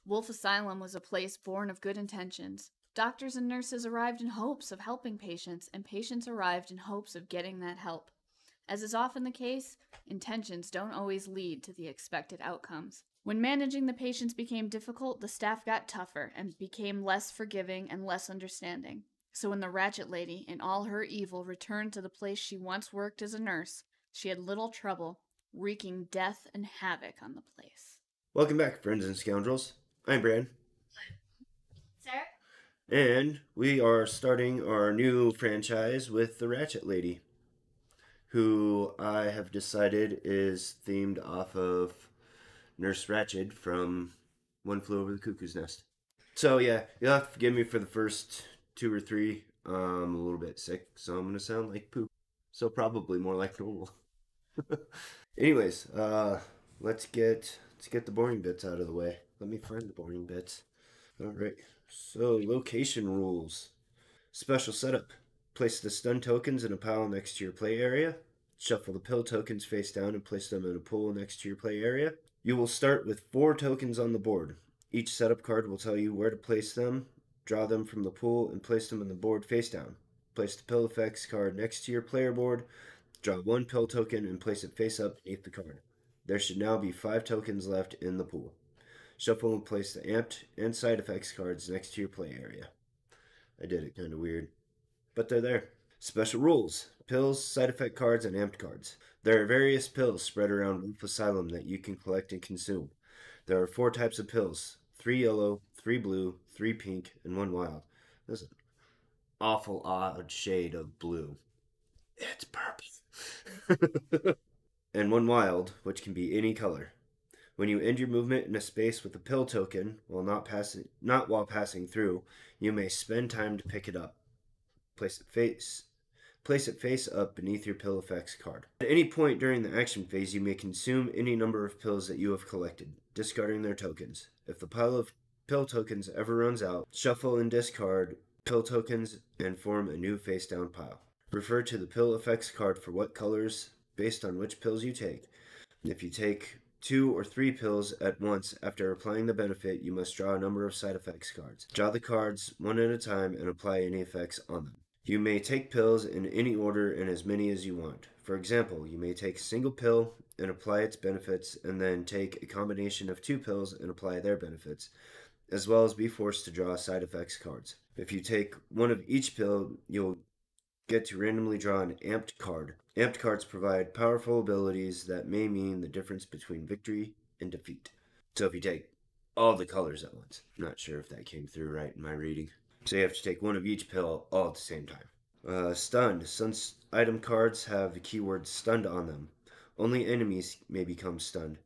Wolfe Asylum was a place born of good intentions. Doctors and nurses arrived in hopes of helping patients, and patients arrived in hopes of getting that help. As is often the case, intentions don't always lead to the expected outcomes. When managing the patients became difficult, the staff got tougher and became less forgiving and less understanding. So when the Ratchet lady, in all her evil, returned to the place she once worked as a nurse, she had little trouble wreaking death and havoc on the place. Welcome back, friends and scoundrels. I'm Brad. Sarah? And we are starting our new franchise with the Ratchet Lady, who I have decided is themed off of Nurse Ratchet from One Flew Over the Cuckoo's Nest. So yeah, you'll have to forgive me for the first 2 or 3. I'm a little bit sick, so I'm gonna sound like poop. So probably more like normal. Anyways, let's get the boring bits out of the way. Let me find the boring bits. Alright, so location rules. Special setup. Place the stun tokens in a pile next to your play area. Shuffle the pill tokens face down and place them in a pool next to your play area. You will start with 4 tokens on the board. Each setup card will tell you where to place them, draw them from the pool, and place them on the board face down. Place the pill effects card next to your player board. Draw 1 pill token and place it face up beneath the card. There should now be 5 tokens left in the pool. Shuffle and place the amped and side effects cards next to your play area. I did it kind of weird, but they're there. Special rules. Pills, side effect cards, and amped cards. There are various pills spread around Wolfe Asylum that you can collect and consume. There are 4 types of pills. 3 yellow, 3 blue, 3 pink, and 1 wild. That's an awful odd shade of blue. It's purple. And 1 wild, which can be any color. When you end your movement in a space with a pill token, not while passing through, you may spend time to pick it up. Place it face up beneath your pill effects card. At any point during the action phase, you may consume any number of pills that you have collected, discarding their tokens. If the pile of pill tokens ever runs out, shuffle and discard pill tokens and form a new face down pile. Refer to the pill effects card for what colors based on which pills you take. If you take 2 or 3 pills at once after applying the benefit, you must draw a number of side effects cards. Draw the cards one at a time and apply any effects on them. You may take pills in any order and as many as you want. For example, you may take a single pill and apply its benefits, and then take a combination of 2 pills and apply their benefits, as well as be forced to draw side effects cards. If you take one of each pill, you'll get to randomly draw an amped card. Amped cards provide powerful abilities that may mean the difference between victory and defeat. So if you take all the colors at once. I'm not sure if that came through right in my reading. So you have to take one of each pill all at the same time. Stunned. Some item cards have the keyword stunned on them. Only enemies may become stunned.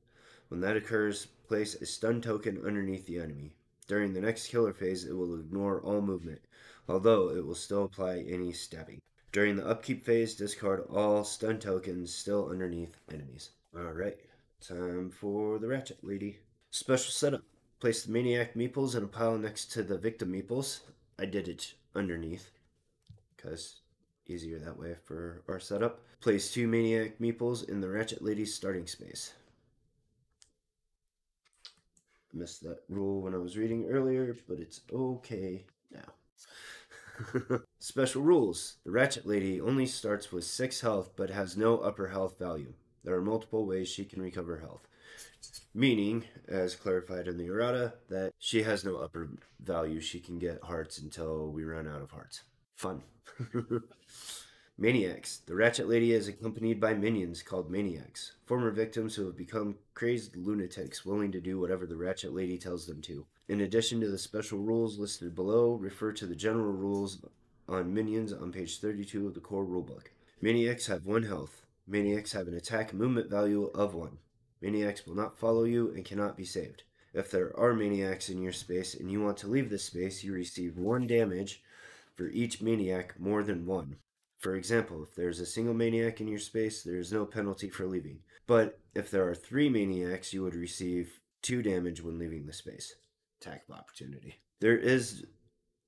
When that occurs, place a stun token underneath the enemy. During the next killer phase, it will ignore all movement, although it will still apply any stabbing. During the upkeep phase, discard all stun tokens still underneath enemies. Alright, time for the Ratchet Lady. Special setup. Place the Maniac Meeples in a pile next to the Victim Meeples. I did it underneath, because easier that way for our setup. Place 2 Maniac Meeples in the Ratchet Lady's starting space. I missed that rule when I was reading earlier, but it's okay now. Special rules. The Ratchet Lady only starts with 6 health but has no upper health value. There are multiple ways she can recover health. Meaning, as clarified in the errata, that she has no upper value. She can get hearts until we run out of hearts. Fun. Maniacs. The Ratchet Lady is accompanied by minions called Maniacs, former victims who have become crazed lunatics willing to do whatever the Ratchet Lady tells them to. In addition to the special rules listed below, refer to the general rules on minions on page 32 of the core rulebook. Maniacs have 1 health. Maniacs have an attack and movement value of 1. Maniacs will not follow you and cannot be saved. If there are Maniacs in your space and you want to leave this space, you receive 1 damage for each Maniac more than 1. For example, if there's a single Maniac in your space, there is no penalty for leaving. But if there are 3 Maniacs, you would receive 2 damage when leaving the space. Attack of opportunity. There is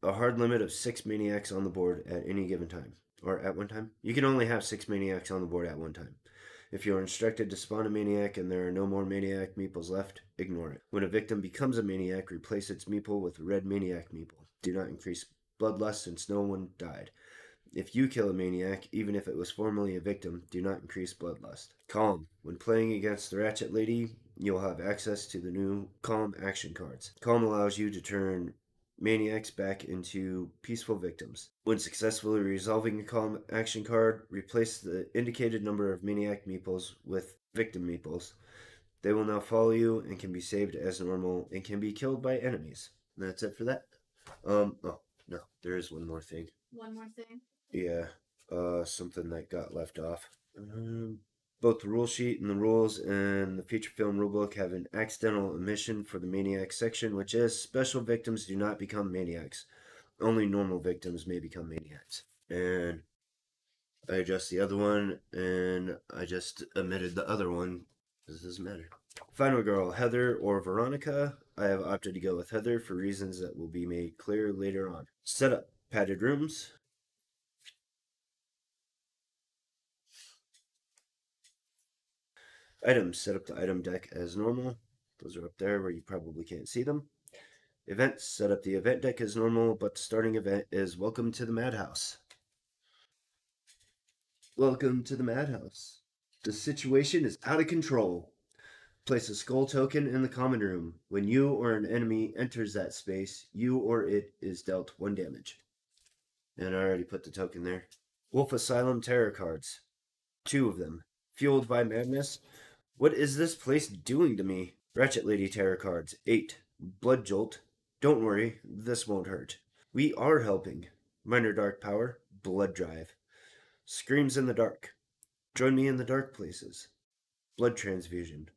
a hard limit of 6 Maniacs on the board at any given time. Or at one time. You can only have 6 Maniacs on the board at one time. If you are instructed to spawn a maniac and there are no more maniac meeples left, ignore it. When a victim becomes a maniac, replace its meeple with a red maniac meeple. Do not increase bloodlust since no one died. If you kill a maniac, even if it was formerly a victim, do not increase bloodlust. Calm. When playing against the Ratchet Lady, you'll have access to the new Calm action cards. Calm allows you to turn maniacs back into peaceful victims. When successfully resolving a Calm action card, replace the indicated number of maniac meeples with victim meeples. They will now follow you and can be saved as normal and can be killed by enemies. And that's it for that. Oh, no, there is one more thing. One more thing. Yeah, something that got left off. Both the rule sheet and the rules and the feature film rulebook have an accidental omission for the maniac section, which is special victims do not become maniacs. Only normal victims may become maniacs. And I adjust the other one, and I just omitted the other one. This doesn't matter. Final girl, Heather or Veronica. I have opted to go with Heather for reasons that will be made clear later on. Setup, padded rooms. Items, set up the item deck as normal. Those are up there where you probably can't see them. Events, set up the event deck as normal, but the starting event is Welcome to the Madhouse. Welcome to the Madhouse. The situation is out of control. Place a skull token in the common room. When you or an enemy enters that space, you or it is dealt 1 damage. And I already put the token there. Wolfe Asylum tarot cards. 2 of them. Fueled by madness. What is this place doing to me? Ratchet Lady tarot cards. 8. Blood Jolt. Don't worry, this won't hurt. We are helping. Minor Dark Power. Blood Drive. Screams in the Dark. Join me in the dark places. Blood Transfusion.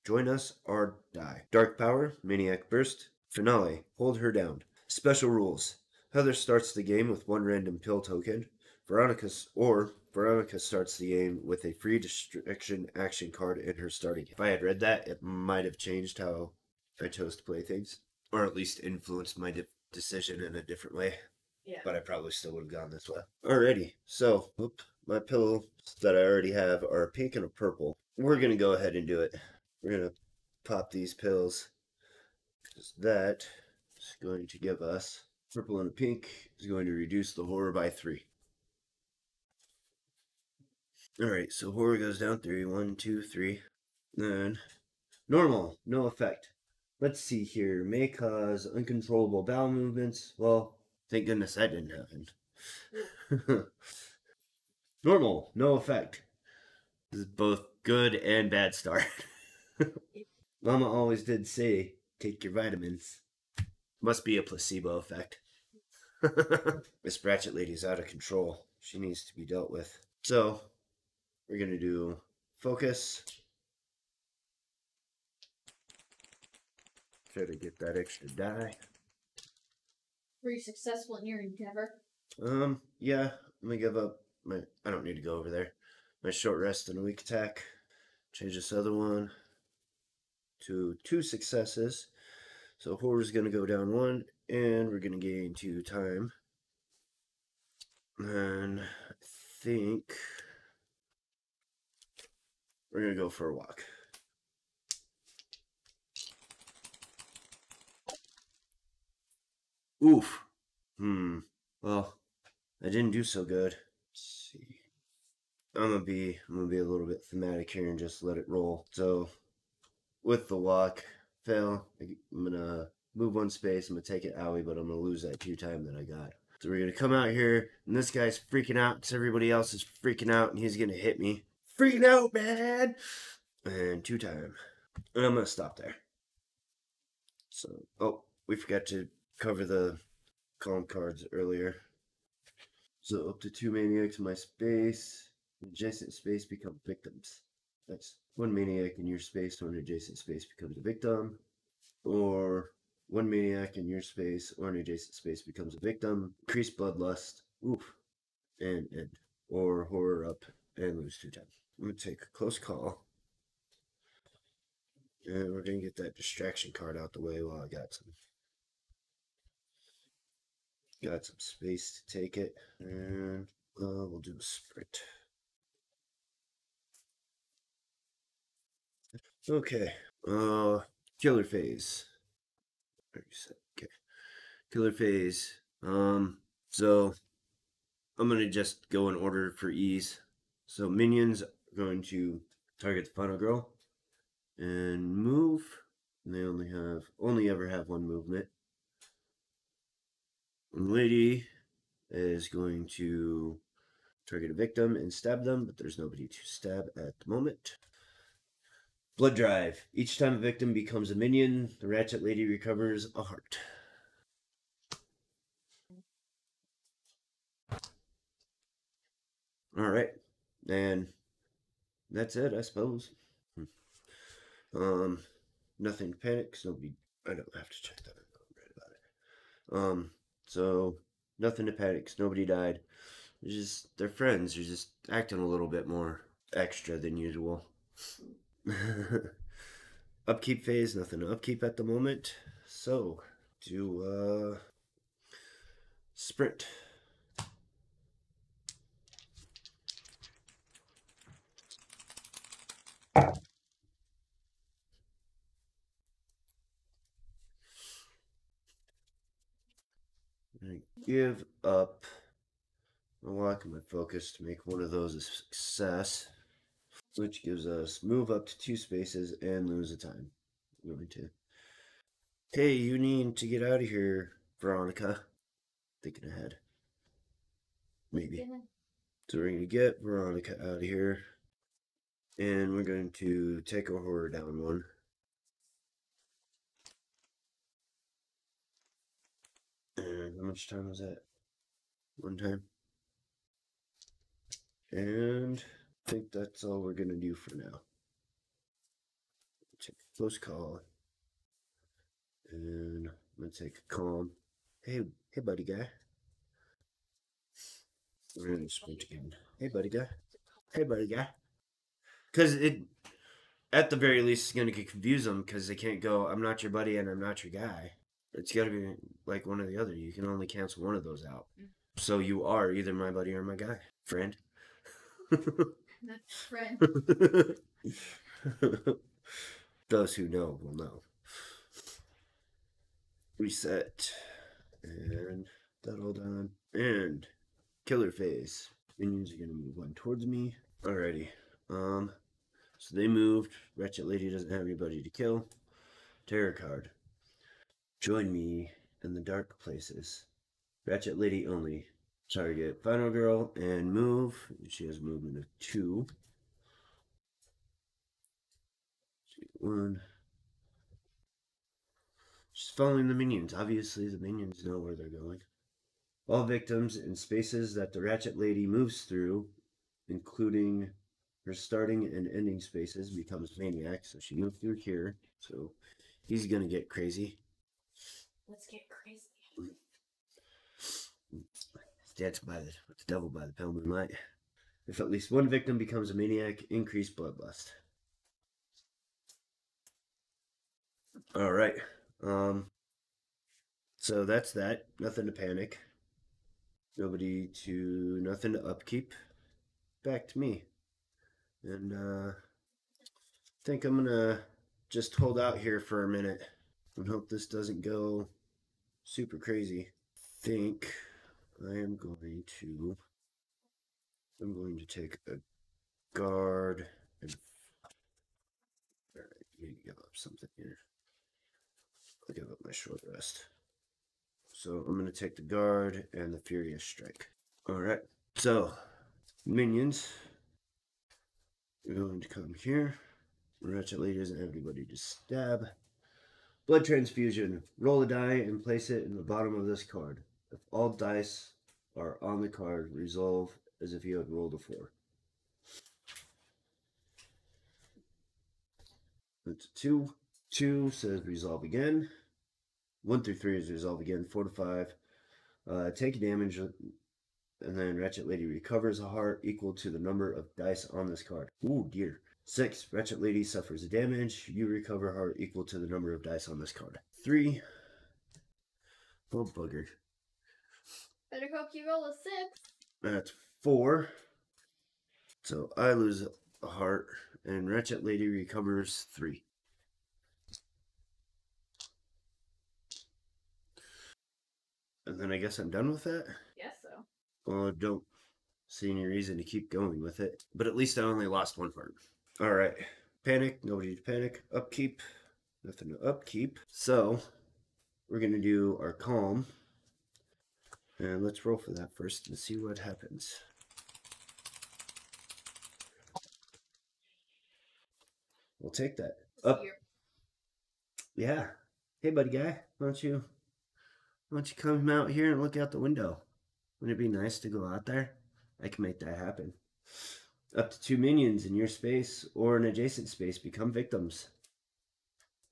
Join us or die. Dark Power. Maniac Burst. Finale. Hold her down. Special rules. Heather starts the game with 1 random pill token. Veronica starts the game with a free distraction action card in her starting. If I had read that, it might have changed how I chose to play things, or at least influenced my decision in a different way. Yeah. But I probably still would have gone this way. Alrighty, so my pillows that I already have are a pink and a purple. We're gonna go ahead and do it. We're gonna pop these pills, because that is going to give us purple and a pink is going to reduce the horror by 3. Alright, so horror goes down 3. 1, 2, 3. Then normal, no effect. Let's see here. May cause uncontrollable bowel movements. Well, thank goodness that didn't happen. Normal, no effect. This is both good and bad start. Mama always did say, take your vitamins. Must be a placebo effect. This Ratchet Lady's out of control. She needs to be dealt with. So, we're going to do focus. Try to get that extra die. Were you successful in your endeavor? Yeah. Let me give up my... I don't need to go over there. My short rest and a weak attack. Change this other one to 2 successes. So horror's going to go down 1, and we're going to gain 2 time. And I think we're going to go for a walk. Oof. Well, I didn't do so good. Let's see. I'm gonna be a little bit thematic here and just let it roll. So with the walk, fail. I'm gonna move 1 space. I'm gonna take it owie, but I'm gonna lose that 2 time that I got. So we're gonna come out here, and this guy's freaking out because everybody else is freaking out, and he's gonna hit me. Freaking out, man! And 2 time. And I'm gonna stop there. So, oh, we forgot to cover the calm cards earlier. So up to 2 maniacs in my space. Adjacent space become victims. That's 1 maniac in your space or an adjacent space becomes a victim. Or 1 maniac in your space or an adjacent space becomes a victim. Increase bloodlust. Oof. And end. Or horror up and lose 2 times. I'm going to take a close call. And we're going to get that distraction card out the way while I got some space to take it. And we'll do a sprint. Okay. Killer phase. Okay. Killer phase. So I'm gonna just go in order for ease. So minions are going to target the final girl and move. And they only ever have one movement. And lady is going to target a victim and stab them, but there's nobody to stab at the moment. Blood drive. Each time a victim becomes a minion, the Ratchet Lady recovers a heart. Alright. And that's it, I suppose. Nothing to panic, because nobody. I don't have to check that. I'm right about it. So nothing to panic, because nobody died. They're friends. They're just acting a little bit more extra than usual. Upkeep phase, nothing to upkeep at the moment. So, do sprint. I give up a lock in my focus to make one of those a success, which gives us move up to 2 spaces and lose a time. I'm going to. Hey, you need to get out of here, Veronica. Thinking ahead. Maybe. So we're going to get Veronica out of here. And we're going to take a horror down one. And how much time was that? One time. And I think that's all we're going to do for now. Take a close call. And I'm going to take a calm. Hey, buddy guy. We're going to sprint again. Hey, buddy guy. Hey, buddy guy. Because it, at the very least, is going to confuse them because they can't go, I'm not your buddy and I'm not your guy. It's got to be like one or the other. You can only cancel one of those out. So you are either my buddy or my guy. Friend. That's friend. Those who know will know. Reset. And that all done. And killer phase. Minions are gonna move one towards me. Alrighty. So they moved. Ratchet Lady doesn't have anybody to kill. Terror card. Join me in the dark places. Ratchet Lady only. Target final girl and move. She has movement of 2. 1. She's following the minions. Obviously, the minions know where they're going. All victims in spaces that the Ratchet Lady moves through, including her starting and ending spaces, becomes maniac. So she moved through here. So he's gonna get crazy. Let's get crazy. Dance with the devil by the pale moonlight. If at least one victim becomes a maniac, increase bloodlust. All right. So that's that. Nothing to panic. Nothing to upkeep. Back to me. And I think I'm gonna just hold out here for a minute and hope this doesn't go super crazy. I think I'm going to take a guard and alright, you need to give up something here. I'll give up my short rest. So I'm going to take the guard and the furious strike. Alright, so minions are going to come here. Ratchet Lady doesn't have anybody to stab. Blood transfusion. Roll a die and place it in the bottom of this card. If all dice are on the card, resolve as if you had rolled a 4. That's 2. 2 says resolve again. 1 through 3 is resolve again. 4 to 5. Take damage, and then Ratchet Lady recovers a heart equal to the number of dice on this card. Ooh, dear. 6. Ratchet Lady suffers a damage. You recover a heart equal to the number of dice on this card. 3. Oh, bugger. Better hope you roll a 6. That's 4. So I lose a heart, And Ratchet Lady recovers 3. And then I guess I'm done with that? Yes, so. Well, I don't see any reason to keep going with it. But at least I only lost 1 part. Alright. Panic. Nobody to panic. Upkeep. Nothing to upkeep. So, we're going to do our calm. And let's roll for that first and see what happens. We'll take that. Up. Yeah. Hey, buddy guy. Why don't you come out here and look out the window? Wouldn't it be nice to go out there? I can make that happen. Up to 2 minions in your space or an adjacent space become victims.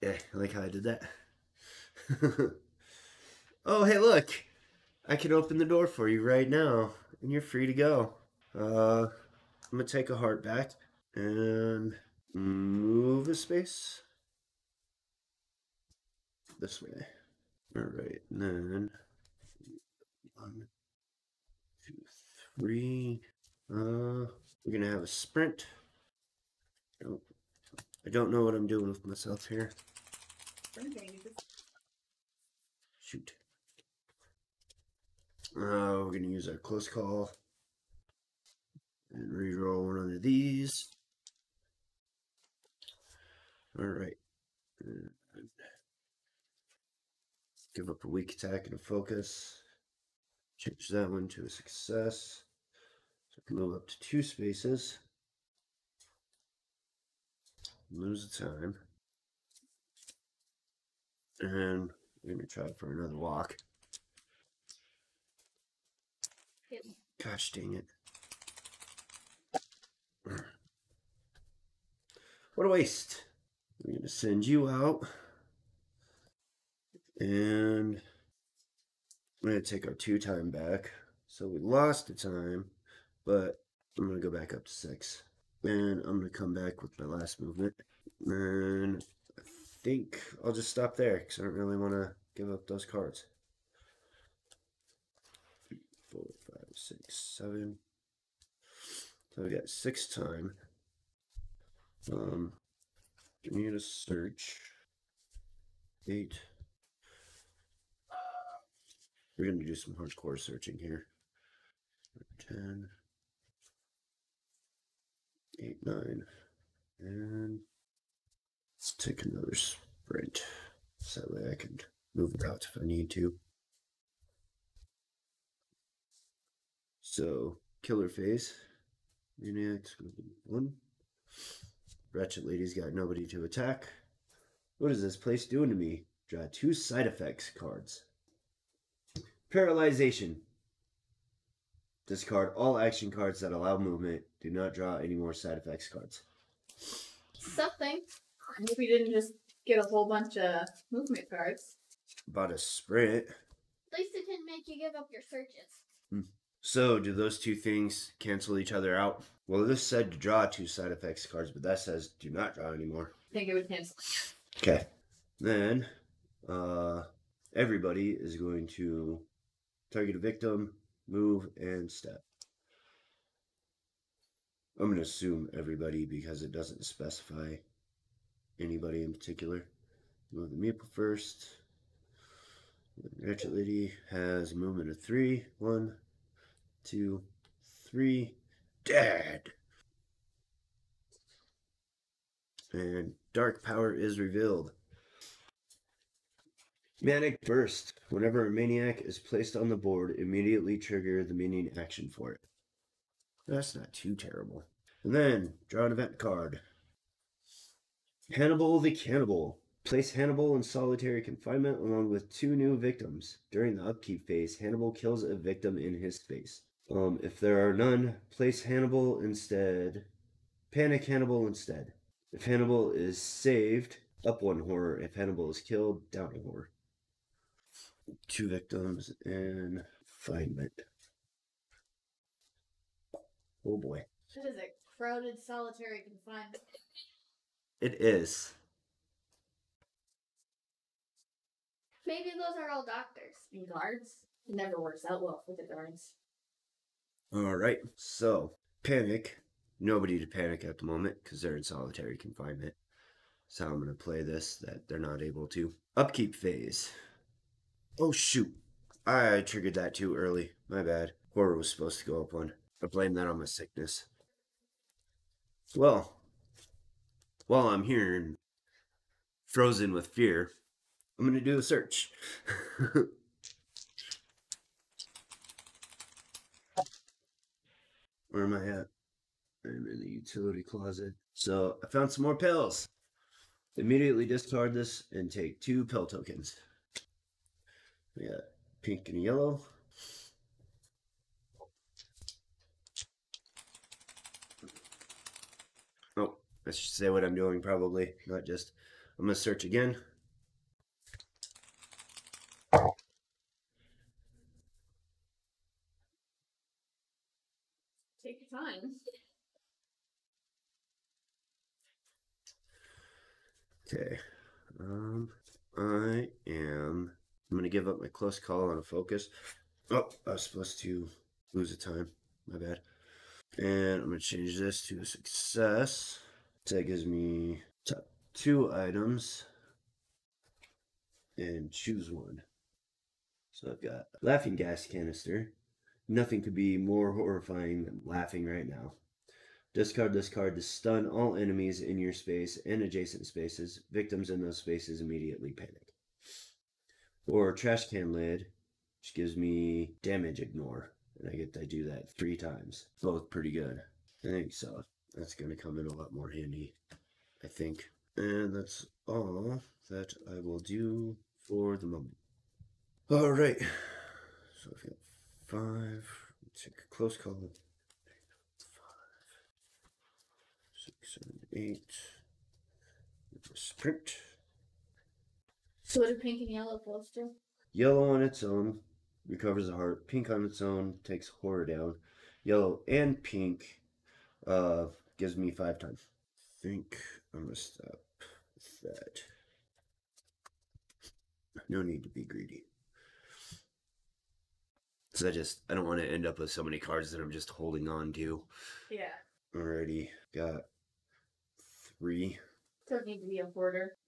Yeah, I like how I did that. Oh, hey, look. I can open the door for you right now, and you're free to go. I'm going to take a heart back and move a space this way. All right, and then 1, 2, 3. We're gonna have a sprint. I don't know what I'm doing with myself here. Shoot. We're gonna use our close call and reroll one of these. All right. Give up a weak attack and a focus. Change that one to a success. So I can move up to 2 spaces. Lose the time. And we're going to try for another walk. Gosh dang it. What a waste. We're going to send you out. And I'm going to take our 2 time back. So we lost the time, but I'm going to go back up to 6. And I'm going to come back with my last movement. And I think I'll just stop there because I don't really want to give up those cards. 3, 4, 5, 6, 7. So we got 6 time. Give me a search. 8. We're going to do some hardcore searching here. 10, 8, 9, and let's take another sprint. So that way I can move it out if I need to. So, killer phase. Maniac's going to be 1. Ratchet Lady's got nobody to attack. What is this place doing to me? Draw 2 side effects cards. Paralyzation. Discard all action cards that allow movement. Do not draw any more side effects cards. Something. I hope we didn't just get a whole bunch of movement cards. About a sprint. At least it didn't make you give up your searches. So, do those 2 things cancel each other out? Well, this said to draw 2 side effects cards, but that says do not draw anymore. I think it would cancel. Okay. Then, everybody is going to target a victim, move, and step. I'm going to assume everybody because it doesn't specify anybody in particular. Move the meeple first. Ratchet Lady has a movement of 3. 1, 2, 3. Dead! And dark power is revealed. Manic Burst. Whenever a maniac is placed on the board, immediately trigger the minion action for it. That's not too terrible. And then, draw an event card. Hannibal the Cannibal. Place Hannibal in solitary confinement along with 2 new victims. During the upkeep phase, Hannibal kills a victim in his space. If there are none, place Hannibal instead. Panic Hannibal instead. If Hannibal is saved, up 1 horror. If Hannibal is killed, down a horror. 2 victims in confinement. Oh boy. That is a crowded solitary confinement. It is. Maybe those are all doctors. And guards? It never works out well for the guards. Alright, so Panic nobody to panic at the moment because they're in solitary confinement. So I'm going to play this that they're not able to. Upkeep phase. Oh, shoot. I triggered that too early. My bad. Horror was supposed to go up one. I blame that on my sickness. Well, while I'm here and frozen with fear, I'm going to do a search. Where am I at? I'm in the utility closet. So I found some more pills. Immediately discard this and take 2 pill tokens. We got pink and yellow. Oh, I should say what I'm doing probably, not just. I'm going to search again. Take your time. Okay. I'm going to give up my close call on a focus. Oh, I was supposed to lose a time. My bad. And I'm going to change this to a success. So that gives me top 2 items. And choose one. So I've got laughing gas canister. Nothing could be more horrifying than laughing right now. Discard this card to stun all enemies in your space and adjacent spaces. Victims in those spaces immediately panic. Or trash can lid, which gives me damage ignore. And I get to do that 3 times. Both pretty good. I think so. That's going to come in a lot more handy, I think. And that's all that I will do for the moment. All right. So I've got 5. Take a close call. 5, 6, 7, 8. Sprint. So what do pink and yellow pills do? Yellow on its own recovers the heart. Pink on its own takes horror down. Yellow and pink gives me 5 times. I think I'm gonna stop with that. No need to be greedy. So I don't want to end up with so many cards that I'm just holding on to. Yeah. Already got 3. Don't need to be a hoarder.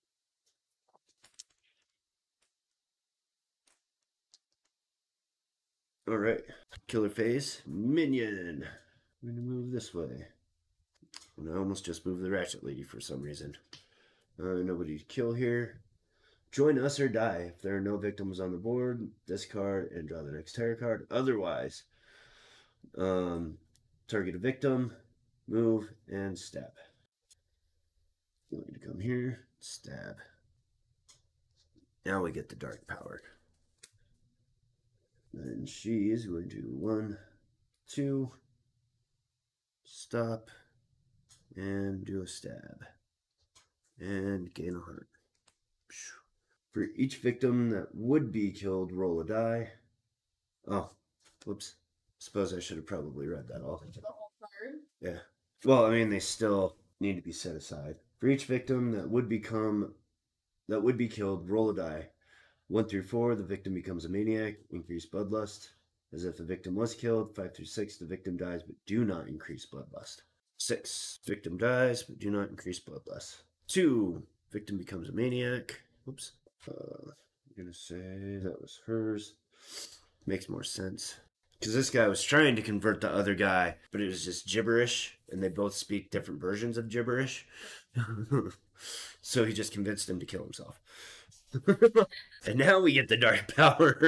All right, killer phase, minion. I'm gonna move this way. And I almost just moved the Ratchet lady for some reason. Nobody to kill here. Join us or die. If there are no victims on the board, discard and draw the next tarot card. Otherwise, target a victim, move, and stab. Going to come here, stab. Now we get the dark power. And she is going to 1, 2, stop, and do a stab. And gain a heart. For each victim that would be killed, roll a die. Oh, whoops. Suppose I should have probably read that all. The whole card? Yeah. Well, I mean, they still need to be set aside. For each victim that would be killed, roll a die. 1 through 4, the victim becomes a maniac, increase bloodlust. As if the victim was killed. 5 through 6, the victim dies but do not increase bloodlust. 6, victim dies but do not increase bloodlust. 2, victim becomes a maniac. Oops. I'm going to say that was hers. Makes more sense. Because this guy was trying to convert the other guy, but it was just gibberish, and they both speak different versions of gibberish. So he just convinced him to kill himself. And now we get the dark power.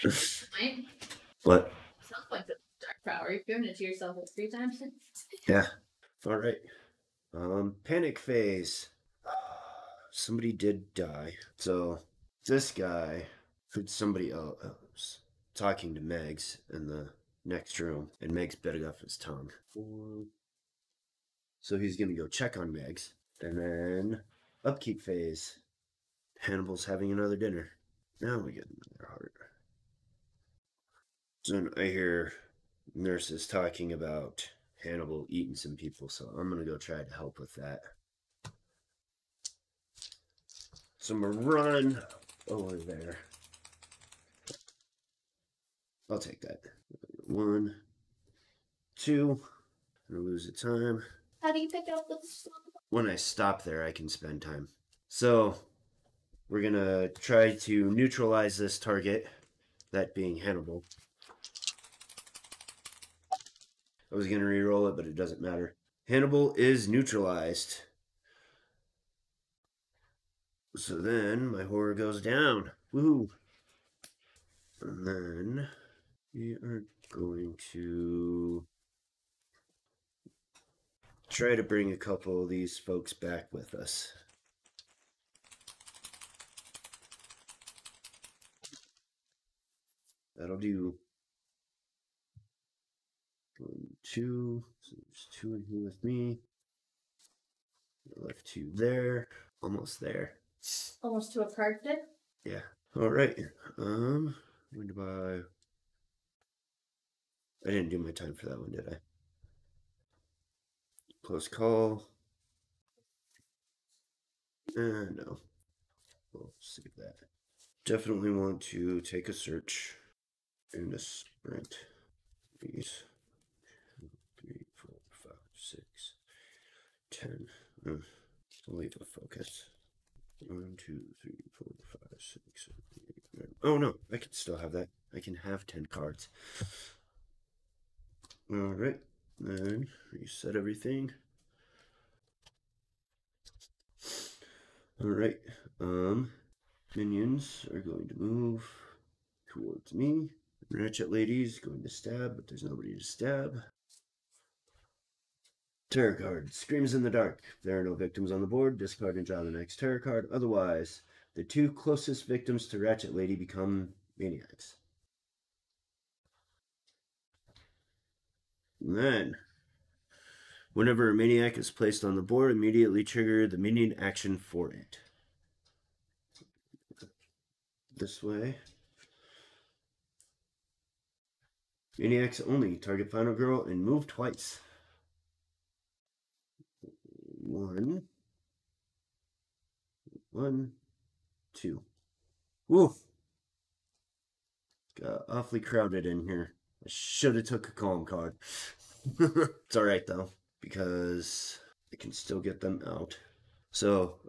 Right? What? Sounds like the dark power. You've given it to yourself 3 times. Yeah. All right. Panic phase. Somebody did die. So this guy heard somebody else talking to Megs in the next room, and Megs bit off his tongue. So he's gonna go check on Megs, and then upkeep phase. Hannibal's having another dinner. Now we get another heart. So I hear nurses talking about Hannibal eating some people, so I'm gonna go try to help with that. So I'm gonna run over there. I'll take that. 1, 2. gonna lose the time. How do you pick up the... When I stop there, I can spend time. So, we're gonna try to neutralize this target, that being Hannibal. I was gonna re-roll it, but it doesn't matter. Hannibal is neutralized. So then my horror goes down. Woohoo! And then we are going to try to bring a couple of these folks back with us. That'll do. 1, 2. So there's 2 in here with me. I left 2 there. Almost there. Almost to a card deck? Yeah. Alright. I'm going to buy... I didn't do my time for that one, did I? Close call. No. We'll save that. Definitely want to take a search and a sprint. These 2, 3, 4, 5, 6, 10. I'll leave a focus. 1, 2, 3, 4, 5, 6, 7, 8, 9. Oh no, I can still have that. I can have 10 cards. Alright, then reset everything. Alright, minions are going to move towards me. Ratchet lady's going to stab, but there's nobody to stab. Tarot card. Screams in the dark. There are no victims on the board. Discard and draw the next tarot card. Otherwise, the 2 closest victims to Ratchet Lady become maniacs. And then, whenever a maniac is placed on the board, immediately trigger the minion action for it. This way. Maniacs only. Target final girl and move twice. 1, 2. Woo! Got awfully crowded in here. I should have took a calm card. It's alright though, because I can still get them out. So,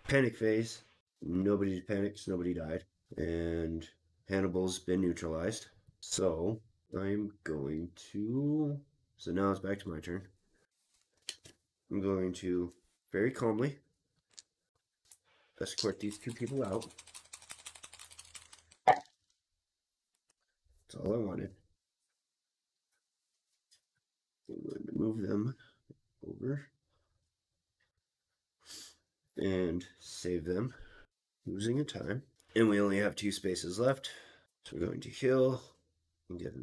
panic phase. Nobody panics, nobody died. And Hannibal's been neutralized. So, I'm going to... So now it's back to my turn. I'm going to very calmly escort these 2 people out. That's all I wanted. I'm going to move them over and save them, losing a time. And we only have 2 spaces left, so we're going to heal and get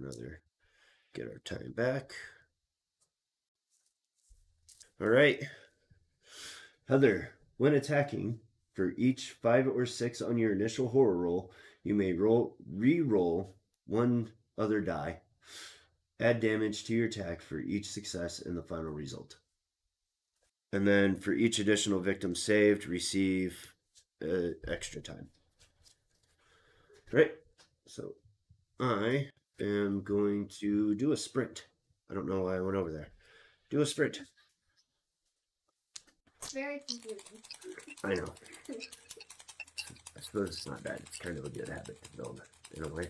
our time back. All right, Heather, when attacking, for each 5 or 6 on your initial horror roll, you may re-roll 1 other die. Add damage to your attack for each success in the final result. And then for each additional victim saved, receive extra time. Right? So I am going to do a sprint. I don't know why I went over there. Do a sprint. It's very confusing. I know. I suppose it's not bad. It's kind of a good habit to build in a way.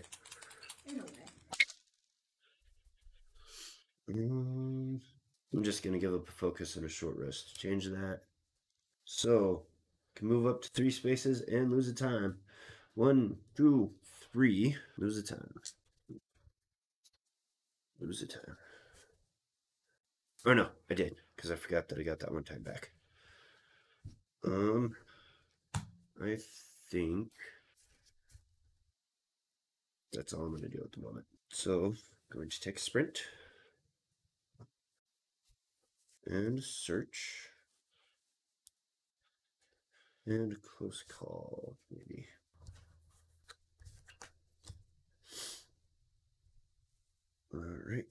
In a way. I'm just going to give up a focus and a short rest. Change that. So, can move up to 3 spaces and lose a time. 1, 2, 3. Lose a time. Lose a time. Oh no, I did, because I forgot that I got that 1 time back. I think that's all I'm going to do at the moment. So, I'm going to take a sprint. And search. And a close call, maybe. Alright.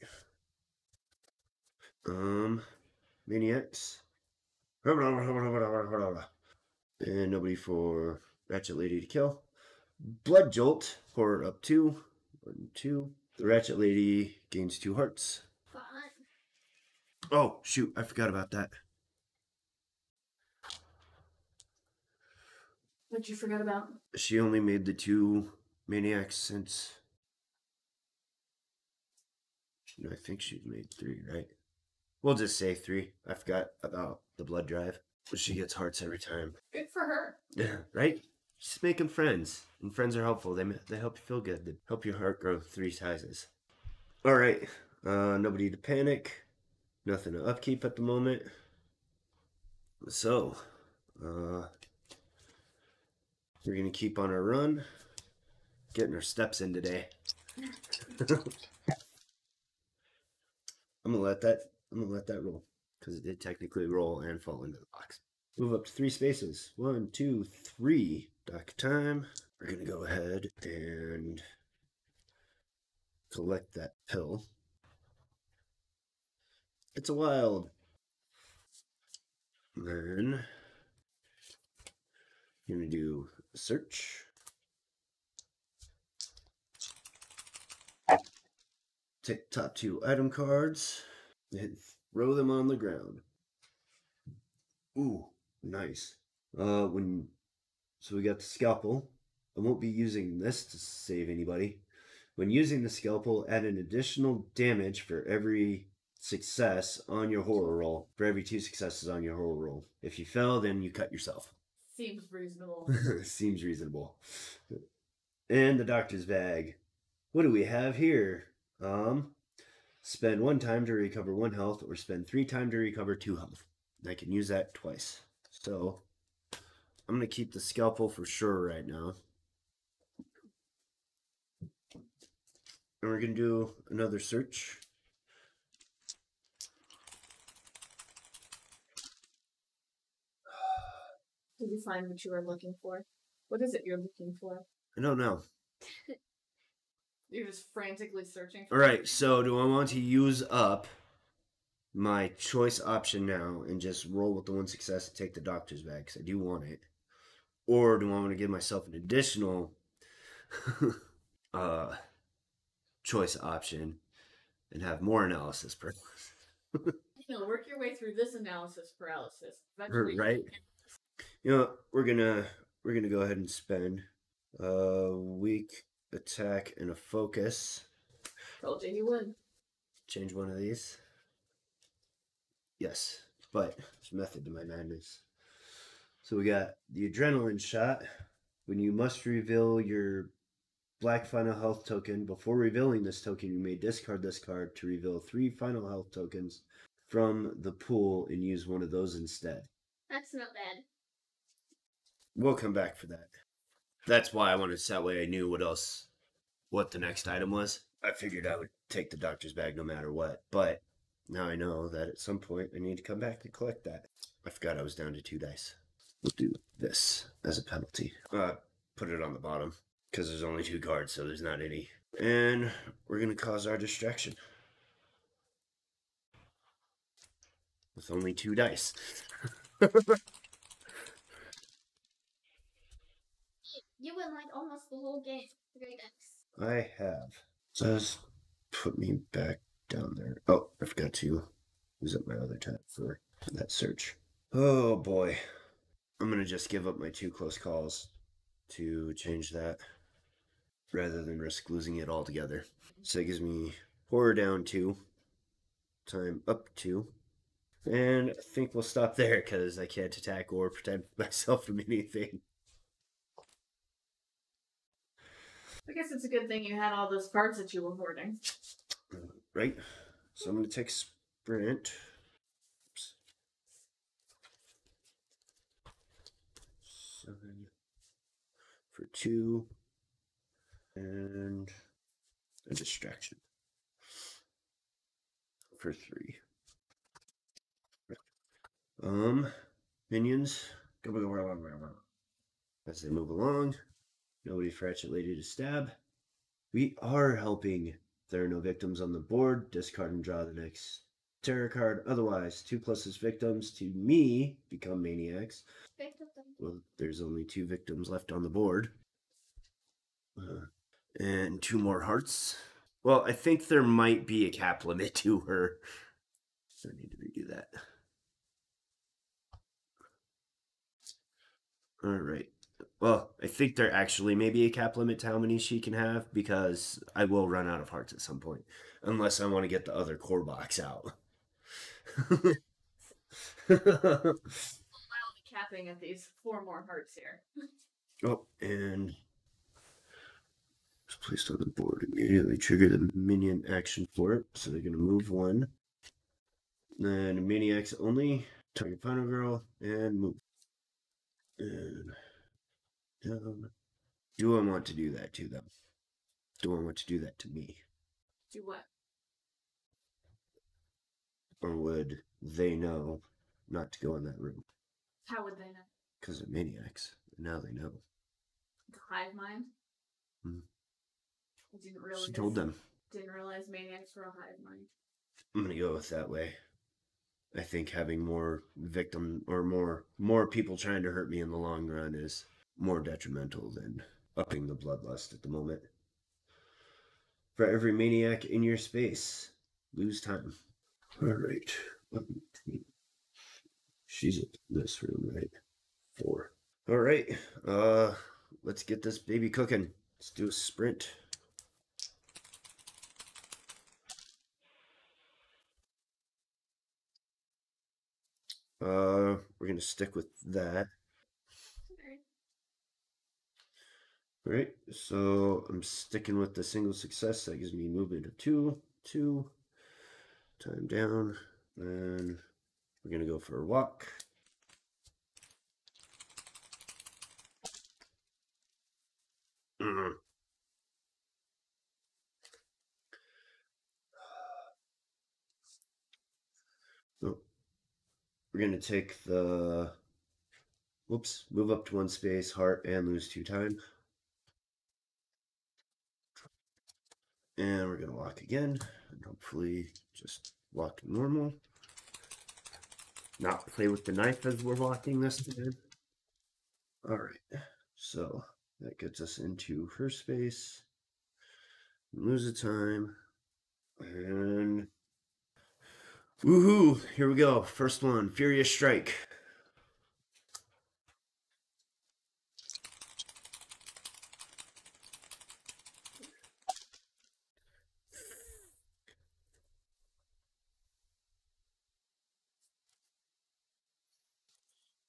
Maniacs. And nobody for Ratchet Lady to kill. Blood Jolt, horror up 2. 1, 2. The Ratchet Lady gains 2 hearts. Fine. Oh, shoot, I forgot about that. What'd you forget about? She only made the 2 maniacs since... No, I think she's made 3, right? We'll just say 3. I forgot about the blood drive. She gets hearts every time. Good for her. Yeah, right? Just making friends. And friends are helpful. They help you feel good. They help your heart grow 3 sizes. All right. Nobody to panic. Nothing to upkeep at the moment. So, we're going to keep on our run. Getting our steps in today. I'm gonna let that roll. Because it did technically roll and fall into the box. Move up to 3 spaces. 1, 2, 3. Dock time. We're gonna go ahead and collect that pill. It's a wild. Then you're gonna do a search. Take top 2 item cards and throw them on the ground. Ooh, nice. So we got the scalpel. I won't be using this to save anybody. When using the scalpel, add an additional damage for every success on your horror roll. For every 2 successes on your horror roll. If you fail, then you cut yourself. Seems reasonable. Seems reasonable. And the doctor's bag. What do we have here? Spend 1 time to recover 1 health, or spend 3 times to recover 2 health. I can use that twice. So, I'm going to keep the scalpel for sure right now. And we're going to do another search. Did you find what you were looking for? What is it you're looking for? I don't know. You're just frantically searching for Alright, so do I want to use up my choice option now and just roll with the 1 success and take the doctor's bag, because I do want it? Or do I want to give myself an additional choice option and have more analysis paralysis? Work your way through this analysis paralysis. Eventually, Right? We're gonna go ahead and spend a weak attack and a focus. Told you would. Change one of these. Yes, but there's method to my madness. So we got the adrenaline shot. When you must reveal your black final health token, before revealing this token, you may discard this card to reveal 3 final health tokens from the pool and use one of those instead. That's not bad. We'll come back for that. That's why I wanted to, that way I knew what the next item was. I figured I would take the doctor's bag no matter what, but now I know that at some point I need to come back to collect that. I forgot I was down to 2 dice. We'll do this as a penalty. Put it on the bottom, because there's only 2 cards, so there's not any. And we're going to cause our distraction. With only 2 dice. You win like almost the whole game. 3 dice. I have. Just put me back down there. Oh, I forgot to use up my other tab for that search. Oh boy. I'm going to just give up my 2 close calls to change that rather than risk losing it altogether. So it gives me horror down 2, time up 2. And I think we'll stop there because I can't attack or protect myself from anything. I guess it's a good thing you had all those cards that you were hoarding. Right? So I'm going to take sprint. Oops. 7 for 2. And a distraction for 3. Minions. As they move along. Nobody for Ratchet Lady to stab. We are helping. If there are no victims on the board, discard and draw the next terror card. Otherwise, 2 closest victims to me become maniacs. Well, there's only 2 victims left on the board. And 2 more hearts. Well, I think there might be a cap limit to her. So I need to redo that. All right. Well, I think there actually may be a cap limit to how many she can have because I will run out of hearts at some point. Unless I want to get the other core box out. Allow the capping of these 4 more hearts here. Oh, and it's placed on the board. Immediately trigger the minion action for it. So they're going to move 1. Then maniacs only. Target final girl and move. And down. Do I want to do that to them? Do I want to do that to me? Do what? Or would they know not to go in that room? How would they know? Because they're maniacs. Now they know. Hive mind? Hmm. I didn't realize. She told them. Didn't realize maniacs were a hive mind. I'm going to go with that way. I think having more victim or more people trying to hurt me in the long run is more detrimental than upping the bloodlust at the moment. For every maniac in your space, lose time. All right. She's in this room, right? 4. All right. Let's get this baby cooking. Let's do a sprint. We're gonna stick with that. All right. So I'm sticking with the single success. That gives me movement of 2. Time down. And we're gonna go for a walk. Oh. We're gonna take the move up to 1 space, heart, and lose 2 time. And we're gonna walk again, and hopefully just walk normal. Not play with the knife as we're walking this time. All right, so that gets us into her space. Lose a time, and woohoo! Here we go. First one, Furious Strike.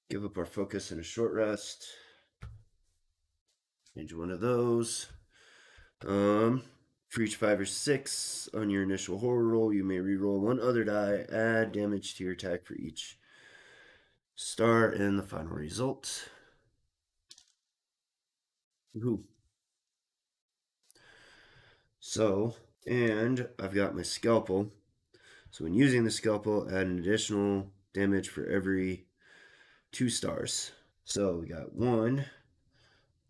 Give up our focus in a short rest. Change one of those. For each 5 or 6 on your initial horror roll, you may re-roll 1 other die. Add damage to your attack for each star and the final result. Woohoo. So, and I've got my scalpel. So when using the scalpel, add an additional damage for every 2 stars. So we got 1,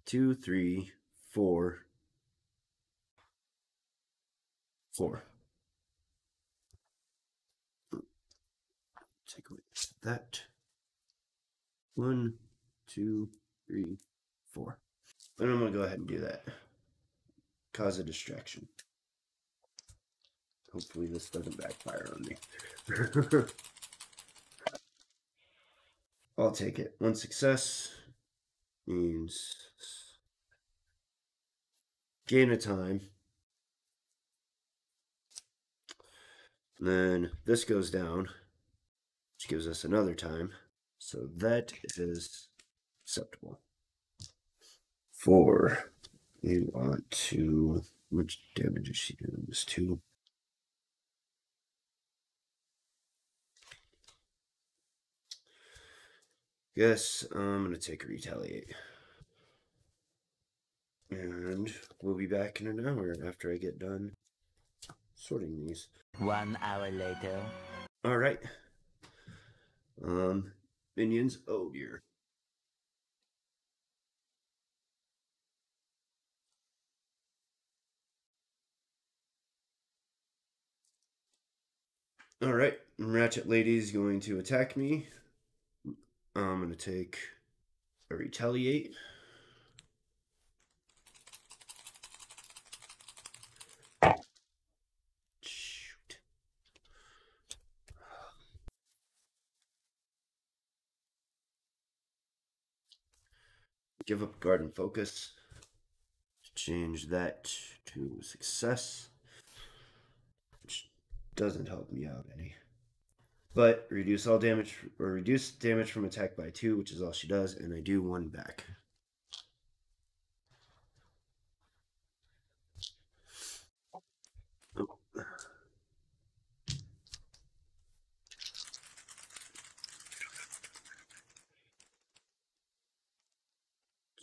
2, 3, 4. Take away that. 1, 2, 3, 4. And I'm going to go ahead and do that. Cause a distraction. Hopefully this doesn't backfire on me. I'll take it. 1 success means gain a time. Then this goes down, which gives us another time. So that is acceptable. 4. We want to... Which damage is she doing? This 2. Guess I'm going to take a retaliate. And we'll be back in an hour after I get done sorting these. 1 hour later. All right. Minions. Oh dear. All right. Ratchet Lady is going to attack me. I'm going to take a retaliate. Shoot. give up garden focus. Change that to success, which doesn't help me out any. But reduce all damage, or reduce damage from attack by 2, which is all she does, and I do 1 back. Oh.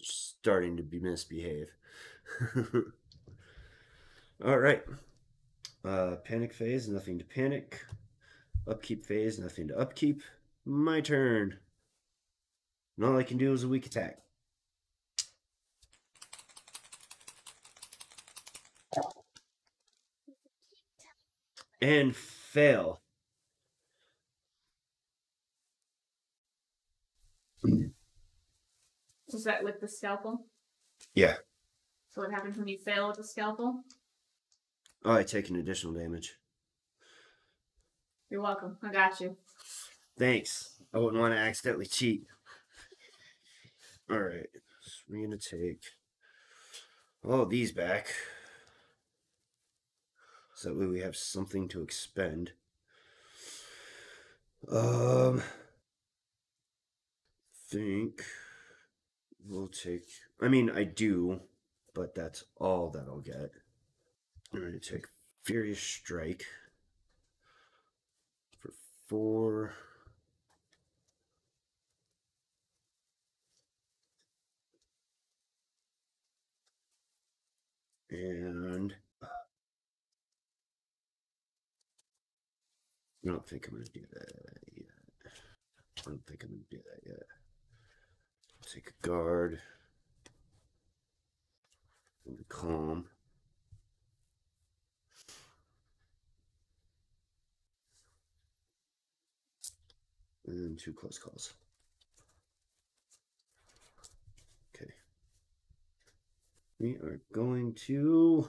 Starting to misbehave. All right. Panic phase, nothing to panic. Upkeep phase, nothing to upkeep. My turn. And all I can do is a weak attack. And fail. Was that with the scalpel? Yeah. So what happens when you fail with the scalpel? Oh, I take an additional damage. You're welcome. I got you. Thanks. I wouldn't want to accidentally cheat. Alright. So we're going to take all of these back. So that way we have something to expend. Think we'll take... I mean, I do, but that's all that I'll get. I'm going to take Furious Strike for 4. And I don't think I'm going to do that yet. I don't think I'm going to do that yet. Take a guard. And calm. And 2 close calls. Okay. We are going to...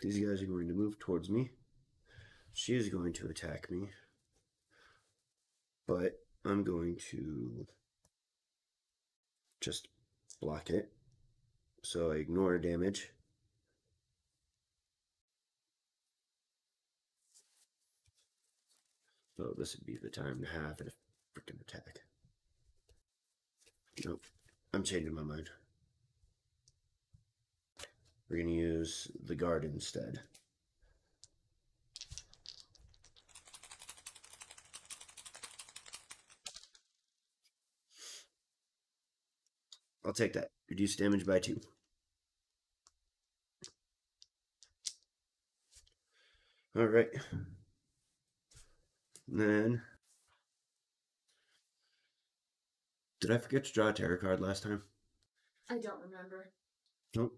these guys are going to move towards me. She is going to attack me. But I'm going to just block it. So I ignore damage. So this would be the time to have a freaking attack. Nope. I'm changing my mind. We're going to use the guard instead. I'll take that. Reduce damage by 2. Alright. Then... Did I forget to draw a tarot card last time? I don't remember. Nope.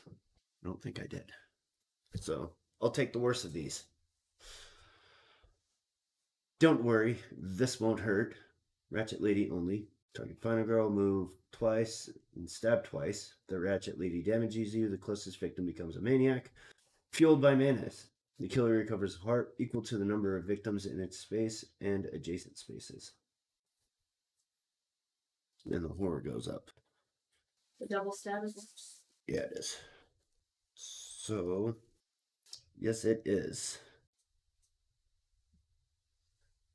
I don't think I did. So, I'll take the worst of these. Don't worry, this won't hurt. Ratchet Lady only. Target Final Girl, move twice and stab twice. The Ratchet Lady damages you. The closest victim becomes a maniac. Fueled by madness. The killer recovers a heart equal to the number of victims in its space and adjacent spaces. And the horror goes up. The double stab is... Yeah, it is. So, yes, it is.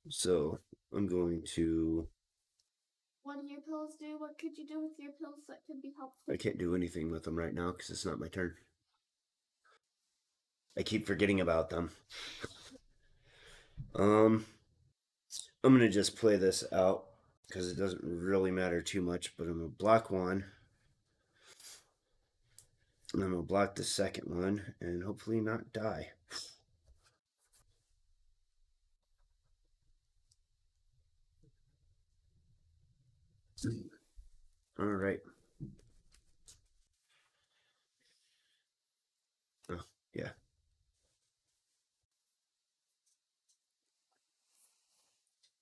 So, I'm going to... What do your pills do? What could you do with your pills that could be helpful? I can't do anything with them right now because it's not my turn. I keep forgetting about them. I'm going to just play this out because it doesn't really matter too much, but I'm going to block 1. And I'm going to block the second one and hopefully not die. All right. Oh, yeah.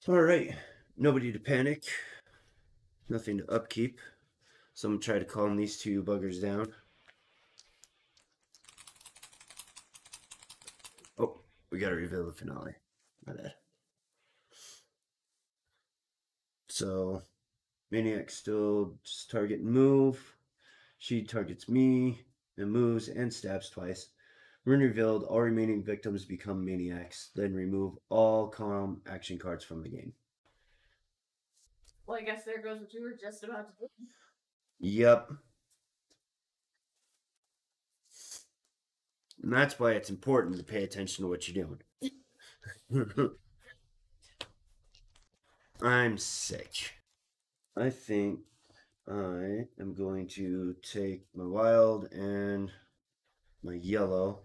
All right. Nobody to panic. Nothing to upkeep. So I'm going to try to calm these 2 buggers down. Oh, we got to reveal the finale. My bad. So, Maniac still just target and move. She targets me and moves and stabs twice. When revealed, all remaining victims become maniacs. Then remove all calm action cards from the game. Well, I guess there goes what you were just about to do. Yep. And that's why it's important to pay attention to what you're doing. I'm sick. I think I am going to take my wild and my yellow,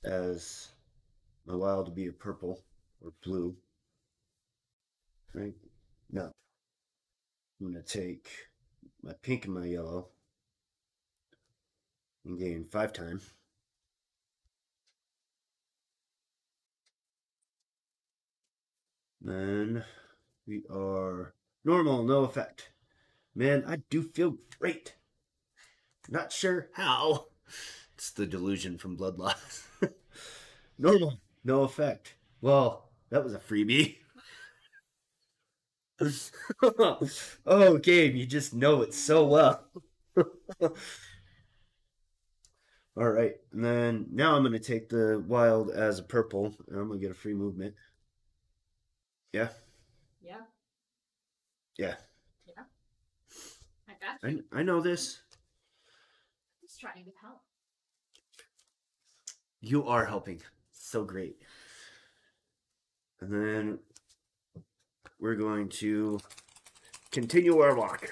as my wild to be a purple or blue. Right? No. I'm going to take my pink and my yellow and gain 5 time. Then we are normal, no effect. Man, I do feel great. Not sure how. It's the delusion from Blood Loss. Normal, no effect. Well, that was a freebie. Oh, game, you just know it so well. All right, and then now I'm going to take the wild as a purple, and I'm going to get a free movement. Yeah? Yeah. Yeah. Yeah. I got you. I know this. Just trying to help. You are helping. So great. And then we're going to continue our walk.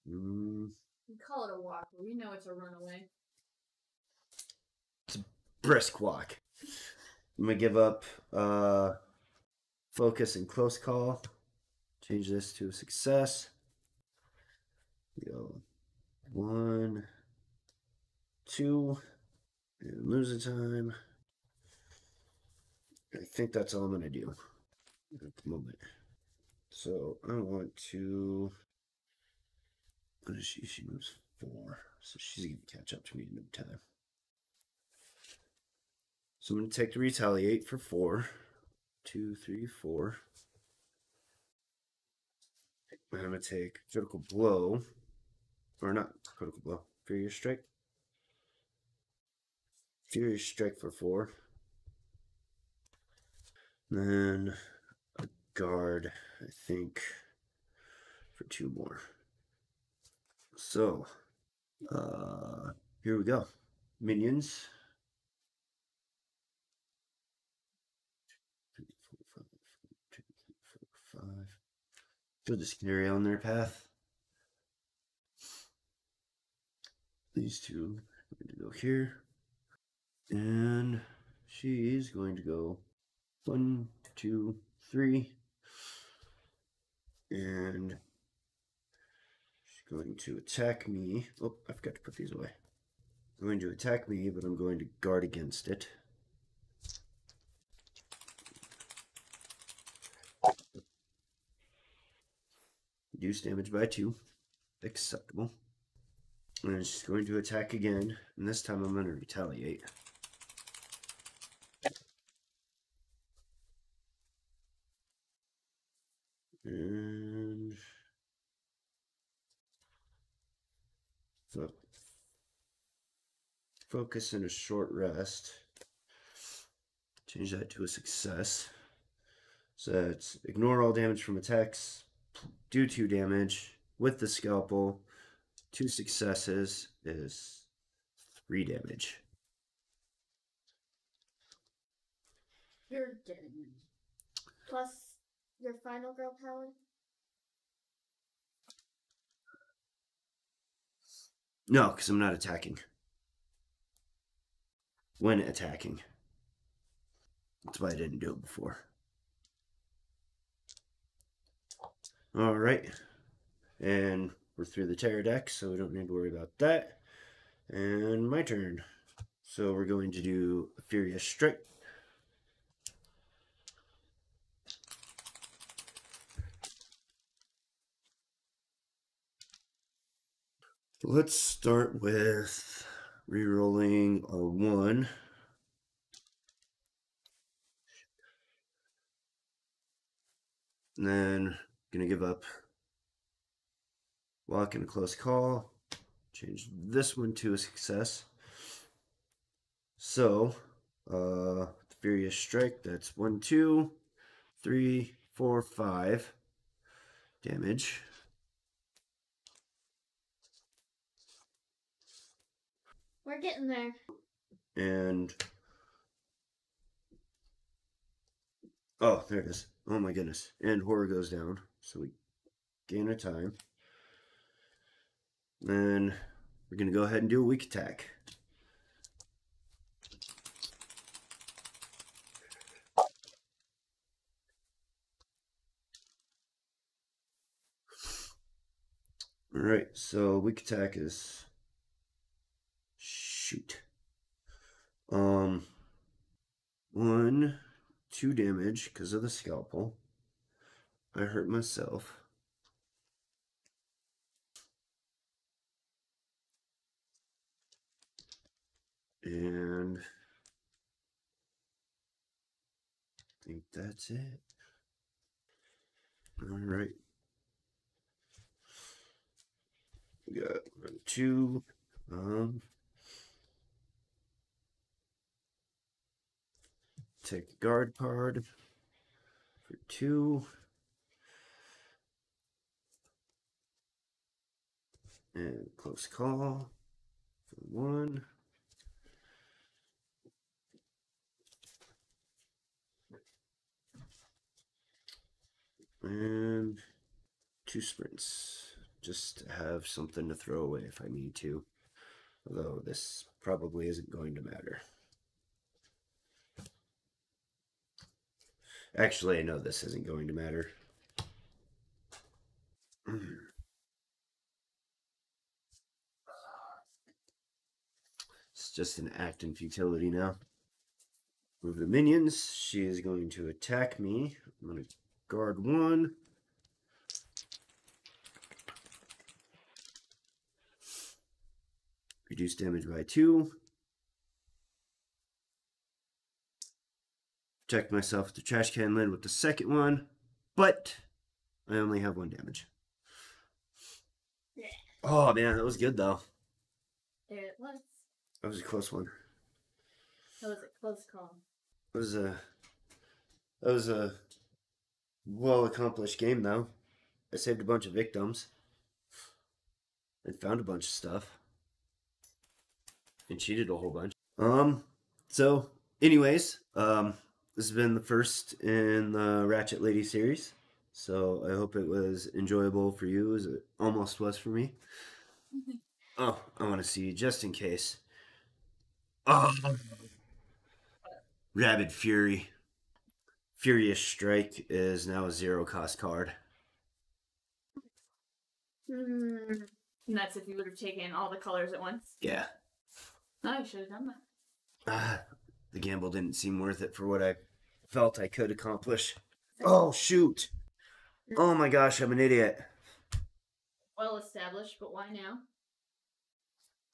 We call it a walk, but we know it's a runaway. It's a brisk walk. I'm going to give up focus and close call. Change this to a success. Go 1, 2, and lose the time. I think that's all I'm going to do at the moment. So I want to. What is she? She moves 4. So she's going to catch up to me in no time. So I'm going to take the retaliate for 4. 2, 3, 4. I'm going to take critical blow. Or not critical blow. Furious strike. Furious strike for 4. Then a guard, I think, for 2 more. So, here we go. Minions. 3, 4, 5, 2, 3, 4, 5. They'll just carry on their path. These 2 are going to go here. And she's going to go 1, 2, 3. And she's going to attack me. Oh, I forgot to put these away. Going to attack me, but I'm going to guard against it. Reduce damage by 2. Acceptable. And she's going to attack again, and this time I'm going to retaliate. And so focus and a short rest. Change that to a success. So that's ignore all damage from attacks, do 2 damage with the scalpel. 2 successes is 3 damage. You're getting me. Plus your final girl power. No, because I'm not attacking. When attacking. That's why I didn't do it before. Alright. And we're through the terror deck, so we don't need to worry about that. And my turn. So we're going to do a Furious Strike. Let's start with rerolling our 1. And then gonna give up walk in a close call. Change this one to a success. So, Furious Strike, that's 1, 2, 3, 4, 5 damage. We're getting there. And, oh, there it is. Oh my goodness. And horror goes down, so we gain a time. Then we're going to go ahead and do a weak attack. Alright, so weak attack is... Shoot. 1, 2 damage because of the scalpel. I hurt myself. And I think that's it. Alright. We got 2. Take a guard card for 2. And close call for 1. And 2 sprints. Just to have something to throw away if I need to. Although this probably isn't going to matter. Actually, I know this isn't going to matter. It's just an act in futility now. Move the minions. She is going to attack me. I'm going to guard 1. Reduce damage by 2. Protect myself with the trash can lid with the second one. But I only have 1 damage. Yeah. Oh man, that was good though. It was. That was a close one. That was a close call. That was a well accomplished game though. I saved a bunch of victims. And found a bunch of stuff. And cheated a whole bunch. So anyways, this has been the first in the Ratchet Lady series. So I hope it was enjoyable for you as it almost was for me. Oh, I want to see just in case. Oh, Rabid Fury. Furious Strike is now a 0 cost card. And that's if you would have taken all the colors at once. Yeah. No, you should have done that. The gamble didn't seem worth it for what I felt I could accomplish. Oh, shoot. Oh my gosh, I'm an idiot. Well established, but why now?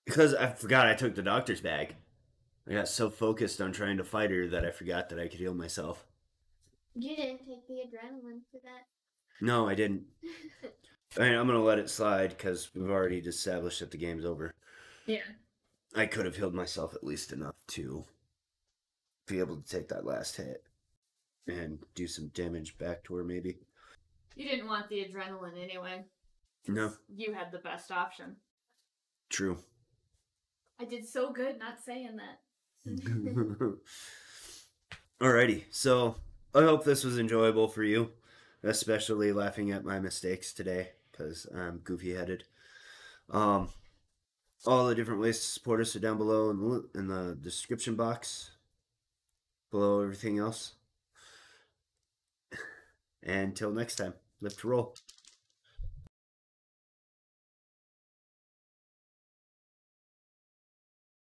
Because I forgot I took the doctor's bag. I got so focused on trying to fight her that I forgot that I could heal myself. You didn't take the adrenaline for that. No, I didn't. I mean, I'm going to let it slide because we've already established that the game's over. Yeah. I could have healed myself at least enough to be able to take that last hit and do some damage back to her, maybe. You didn't want the adrenaline anyway. No. You had the best option. True. I did so good not saying that. Alrighty, so I hope this was enjoyable for you, especially laughing at my mistakes today because I'm goofy-headed. All the different ways to support us are down below in the description box, below everything else. And until next time, live to roll.